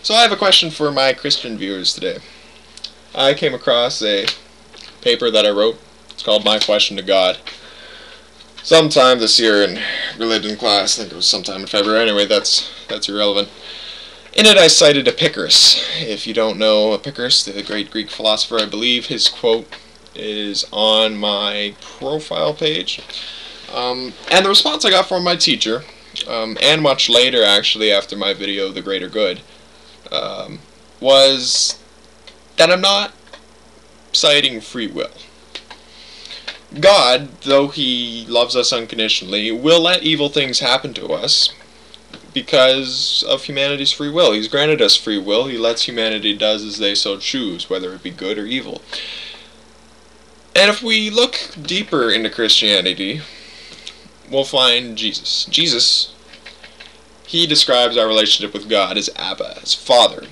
So I have a question for my Christian viewers today. I came across a paper that I wrote. It's called My Question to God. Sometime this year in religion class, I think it was sometime in February. Anyway, that's irrelevant. In it I cited Epicurus. If you don't know Epicurus, the great Greek philosopher, I believe his quote is on my profile page. And the response I got from my teacher, and much later actually after my video, The Greater Good, was that I'm not citing free will. God, though He loves us unconditionally, will let evil things happen to us because of humanity's free will. He's granted us free will. He lets humanity do as they so choose, whether it be good or evil. And if we look deeper into Christianity, we'll find Jesus. Jesus, He describes our relationship with God as Abba, as Father,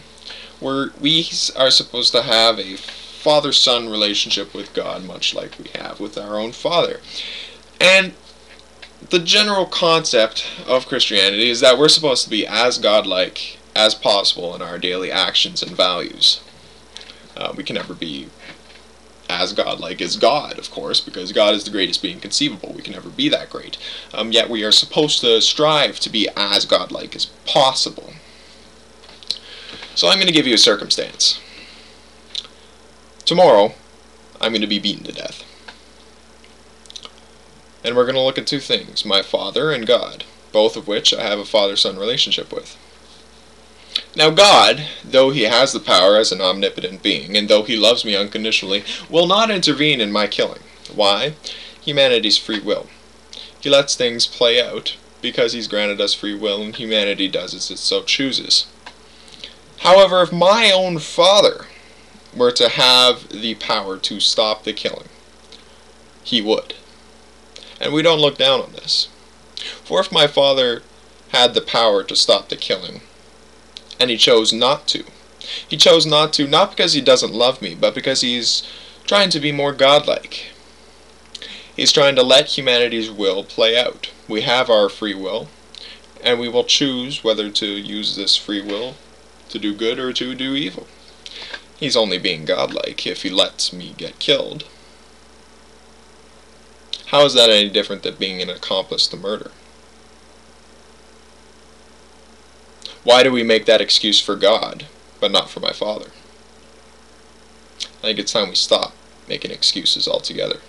where we are supposed to have a father-son relationship with God, much like we have with our own Father. And the general concept of Christianity is that we're supposed to be as godlike as possible in our daily actions and values. We can never be as godlike as God, of course, because God is the greatest being conceivable. We can never be that great. Yet we are supposed to strive to be as godlike as possible. So I'm going to give you a circumstance. Tomorrow, I'm going to be beaten to death. And we're going to look at two things, my Father and God, both of which I have a father-son relationship with. Now God, though He has the power as an omnipotent being, and though He loves me unconditionally, will not intervene in my killing. Why? Humanity's free will. He lets things play out because He's granted us free will, and humanity does as it so chooses. However, if my own Father were to have the power to stop the killing, He would. And we don't look down on this. For if my Father had the power to stop the killing, and He chose not to, He chose not to, not because He doesn't love me, but because He's trying to be more godlike. He's trying to let humanity's will play out. We have our free will, and we will choose whether to use this free will to do good or to do evil. He's only being godlike if He lets me get killed. How is that any different than being an accomplice to murder? Why do we make that excuse for God, but not for my Father? I think it's time we stop making excuses altogether.